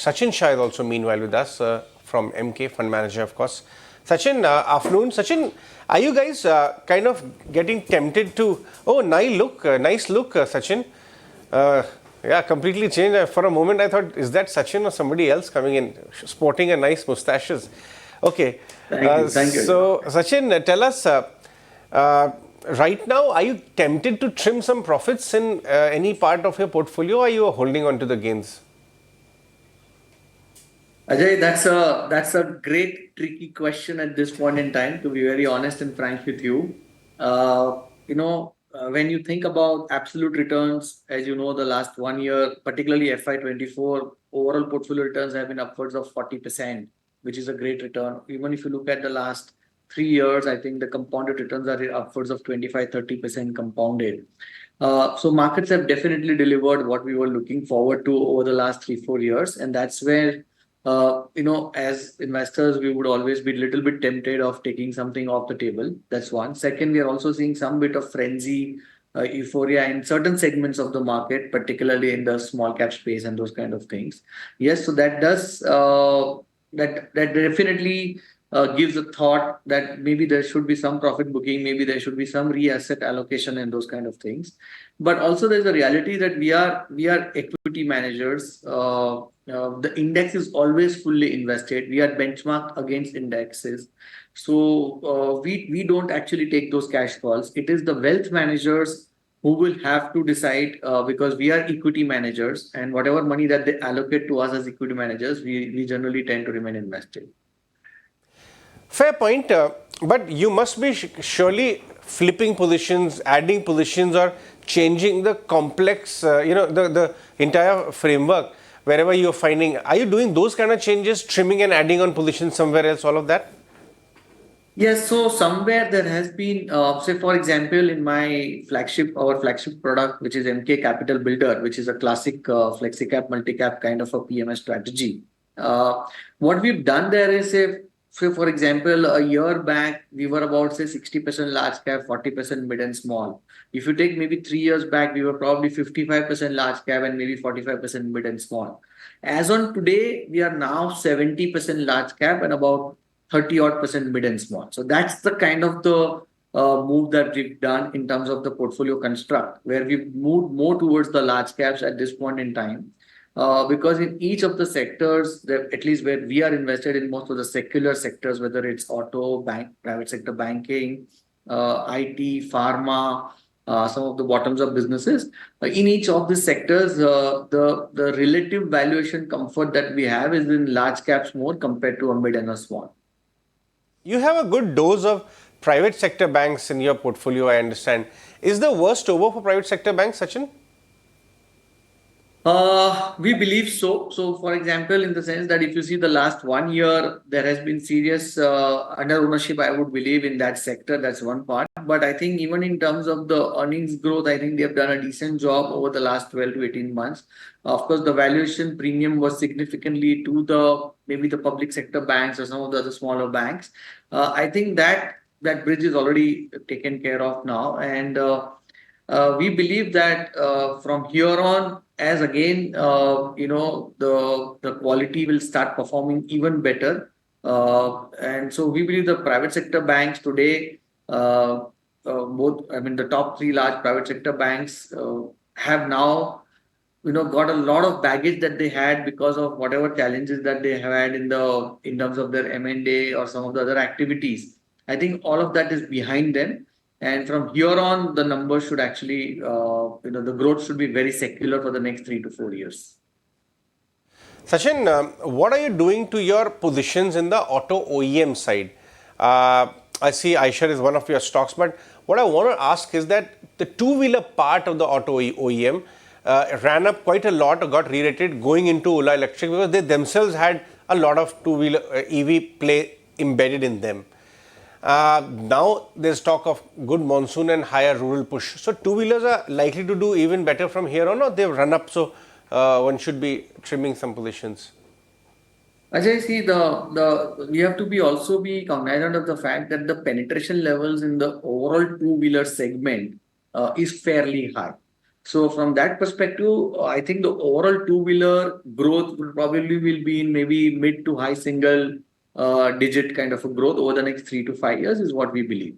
Sachin Shah is also meanwhile with us from MK, fund manager, of course. Sachin, afternoon. Sachin, are you guys kind of getting tempted to, oh, nice look, Sachin. Yeah, completely changed. For a moment, I thought, is that Sachin or somebody else coming in, sporting a nice mustaches? Okay. Thank you. Thank you. So, Sachin, tell us, right now, are you tempted to trim some profits in any part of your portfolio, or are you holding on to the gains? Ajay, that's a great tricky question at this point in time, to be very honest and frank with you. When you think about absolute returns, as you know, the last 1 year, particularly FY24, overall portfolio returns have been upwards of 40%, which is a great return. Even if you look at the last 3 years, I think the compounded returns are upwards of 25-30% compounded. So markets have definitely delivered what we were looking forward to over the last 3-4 years, and that's where as investors, we would always be a little bit tempted of taking something off the table. That's one. Second, we are also seeing some bit of frenzy, euphoria in certain segments of the market, particularly in the small cap space and those kind of things. Yes, so that does that definitely gives a thought that maybe there should be some profit booking, maybe there should be some reasset allocation and those kind of things. But also there's a reality that we are equity managers. The index is always fully invested. We are benchmarked against indexes. So we don't actually take those cash calls. It is the wealth managers who will have to decide because we are equity managers, and whatever money that they allocate to us as equity managers, we generally tend to remain invested. Fair point, but you must be surely flipping positions, adding positions, or changing the complex, the entire framework wherever you're finding. Are you doing those kind of changes, trimming and adding on positions somewhere else, all of that? Yes, so somewhere there has been, say for example, in our flagship product, which is MK Capital Builder, which is a classic flexi-cap, multi-cap kind of a PMS strategy. What we've done there is, say for example, a year back, we were about, say, 60% large cap, 40% mid and small. If you take maybe 3 years back, we were probably 55% large cap and maybe 45% mid and small. As on today, we are now 70% large cap and about 30 odd percent mid and small. So that's the kind of the move that we've done in terms of the portfolio construct, where we've moved more towards the large caps at this point in time. Because in each of the sectors, at least where we are invested in most of the secular sectors, whether it's auto, bank, private sector banking, IT, pharma, some of the bottoms up businesses. In each of these sectors, the relative valuation comfort that we have is in large caps more compared to a mid and a small. You have a good dose of private sector banks in your portfolio, I understand. Is the worst over for private sector banks, Sachin? We believe so. So, for example, in the sense that if you see the last 1 year, there has been serious under ownership, I would believe, in that sector. That's one part. But I think even in terms of the earnings growth, I think they have done a decent job over the last 12 to 18 months. Of course, the valuation premium was significantly to maybe the public sector banks or some of the other smaller banks. I think that bridge is already taken care of now. And we believe that from here on, as again, the quality will start performing even better. And so we believe the private sector banks today, the top three large private sector banks have now, got a lot of baggage that they had because of whatever challenges that they have had in terms of their M&A or some of the other activities. I think all of that is behind them. And from here on, the numbers should actually, the growth should be very secular for the next 3 to 4 years. Sachin, what are you doing to your positions in the auto OEM side? I see iShares is one of your stocks, but what I want to ask is that the two-wheeler part of the auto OEM ran up quite a lot or got re-rated going into Ola Electric because they themselves had a lot of two-wheeler EV play embedded in them. Now there's talk of good monsoon and higher rural push. So two-wheelers are likely to do even better from here on, or they've run up, so one should be trimming some positions. Ajay, see, we have to also be cognizant of the fact that the penetration levels in the overall two-wheeler segment is fairly high. So from that perspective, I think the overall two-wheeler growth will probably will be in maybe mid to high single digit kind of a growth over the next 3 to 5 years is what we believe.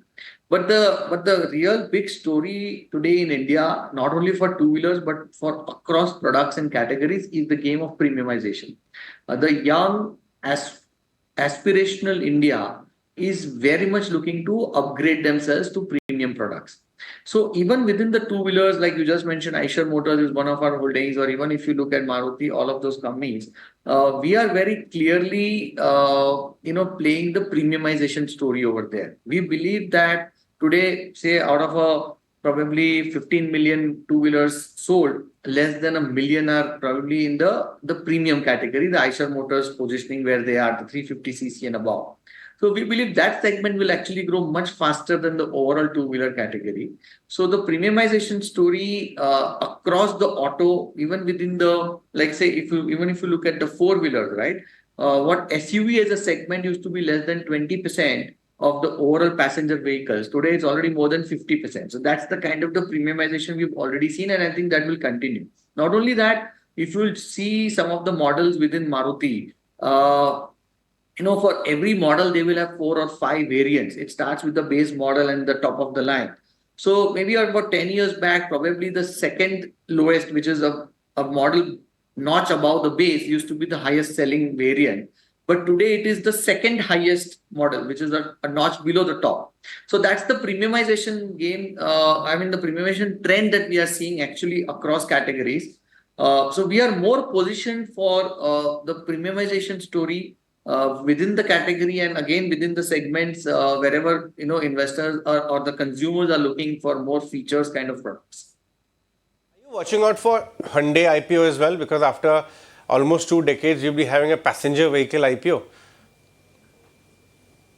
But the real big story today in India, not only for two-wheelers but for across products and categories, is the game of premiumization. The young as aspirational India is very much looking to upgrade themselves to premium products. So even within the two wheelers, like you just mentioned, Eicher Motors is one of our holdings, or even if you look at Maruti, all of those companies, we are very clearly, playing the premiumization story over there. We believe that today, say out of a probably 15 million two wheelers sold, less than a million are probably in the premium category, the Eicher Motors positioning where they are, the 350cc and above. So we believe that segment will actually grow much faster than the overall two-wheeler category. So the premiumization story across the auto, even within the, like say, if you look at the four-wheelers, right? What SUV as a segment used to be less than 20% of the overall passenger vehicles. Today it's already more than 50%. So that's the kind of the premiumization we've already seen, and I think that will continue. Not only that, if you see some of the models within Maruti, for every model they will have 4 or 5 variants. It starts with the base model and the top of the line. So maybe about 10 years back, probably the second lowest, which is a model notch above the base, used to be the highest selling variant. But today it is the second highest model, which is a notch below the top. So that's the premiumization game. The premiumization trend that we are seeing actually across categories. So we are more positioned for the premiumization story within the category, and again within the segments wherever investors or the consumers are looking for more features kind of products. Are you watching out for Hyundai IPO as well? Because after almost 2 decades, you'll be having a passenger vehicle IPO.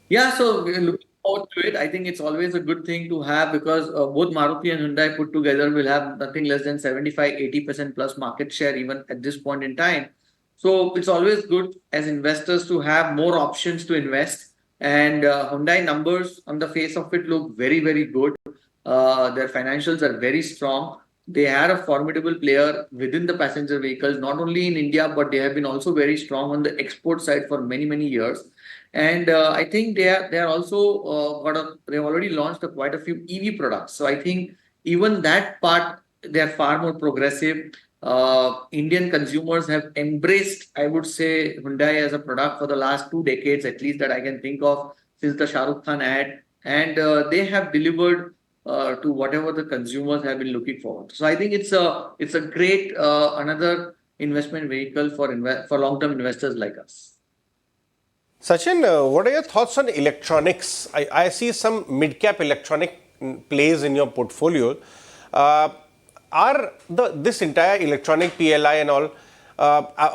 Yeah, so we're looking forward to it. I think it's always a good thing to have because both Maruti and Hyundai put together will have nothing less than 75-80% plus market share even at this point in time. So it's always good as investors to have more options to invest. And Hyundai numbers on the face of it look very, very good. Their financials are very strong. They are a formidable player within the passenger vehicles, not only in India, but they have been also very strong on the export side for many, many years. And I think they are also they've already launched quite a few EV products. So I think even that part they are far more progressive. Indian consumers have embraced, I would say, Hyundai as a product for the last 2 decades, at least that I can think of since the Shah Rukh Khan ad, and they have delivered to whatever the consumers have been looking for. So I think it's a great another investment vehicle for long term investors like us. Sachin, what are your thoughts on electronics? I see some mid-cap electronic plays in your portfolio. Are this entire electronic PLI and all,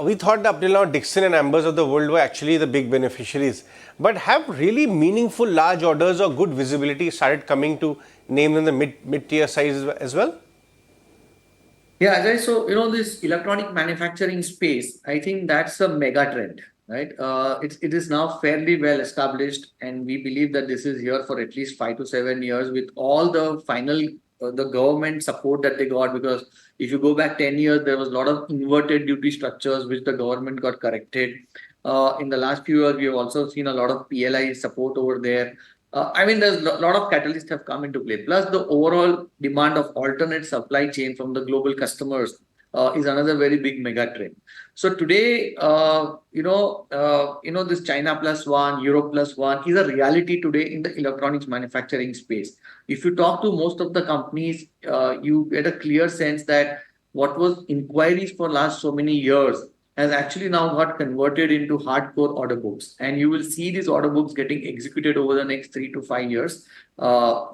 we thought that up till now Dixon and Ambers of the world were actually the big beneficiaries. But have really meaningful large orders or good visibility started coming to names in the mid-tier size as well? Yeah, Ajay, so this electronic manufacturing space, I think that's a mega trend, right? It is now fairly well established, and we believe that this is here for at least 5 to 7 years with all the final the government support that they got. Because if you go back 10 years, there was a lot of inverted duty structures which the government got corrected. In the last few years, we have also seen a lot of PLI support over there. There's a lot of catalysts have come into play. Plus, the overall demand of alternate supply chain from the global customers is another very big mega trend. So today, this China plus one, Europe plus one is a reality today in the electronics manufacturing space. If you talk to most of the companies, you get a clear sense that what was inquiries for last so many years has actually now got converted into hardcore order books. And you will see these order books getting executed over the next 3 to 5 years,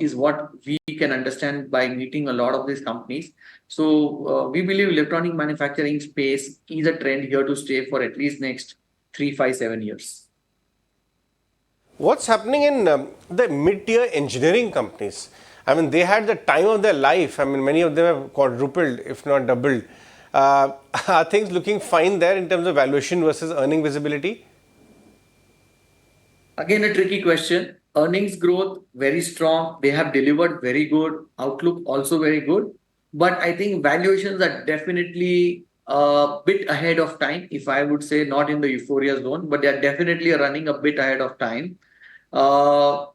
is what we can understand by meeting a lot of these companies. So we believe electronic manufacturing space is a trend here to stay for at least next 3, 5, 7 years. What's happening in the mid-tier engineering companies? They had the time of their life. Many of them have quadrupled, if not doubled. Are things looking fine there in terms of valuation versus earning visibility? Again, a tricky question. Earnings growth very strong. They have delivered very good. Outlook also very good. but I think valuations are definitely a bit ahead of time. If I would say not in the euphoria zone, but they are definitely running a bit ahead of time. Uh,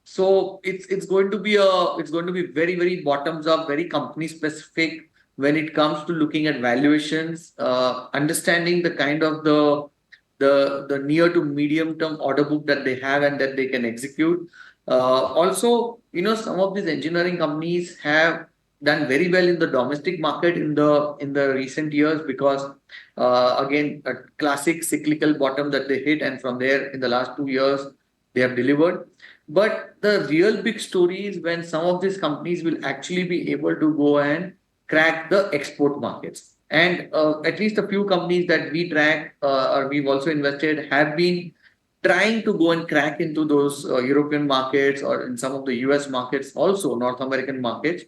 so it's going to be very very bottoms up, very company specific when it comes to looking at valuations, understanding the kind of the near to medium term order book that they have and that they can execute. Also, some of these engineering companies have done very well in the domestic market in the recent years because again a classic cyclical bottom that they hit, and from there in the last 2 years they have delivered. But the real big story is when some of these companies will actually be able to go and crack the export markets. And at least a few companies that we track or we've also invested have been trying to go and crack into those European markets or in some of the US markets, also North American markets.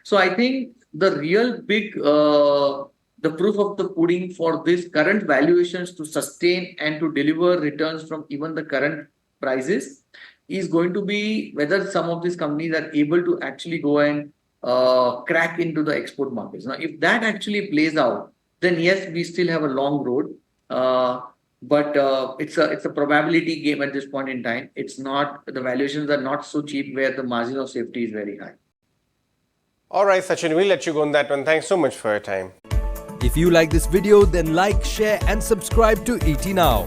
So I think the real big, the proof of the pudding for this current valuations to sustain and to deliver returns from even the current prices is going to be whether some of these companies are able to actually go and crack into the export markets. Now, if that actually plays out, then yes, we still have a long road. But it's a probability game at this point in time. It's not, the valuations are not so cheap where the margin of safety is very high. All right, Sachin, we'll let you go on that one. Thanks so much for your time. If you like this video, then like, share and subscribe to ET Now.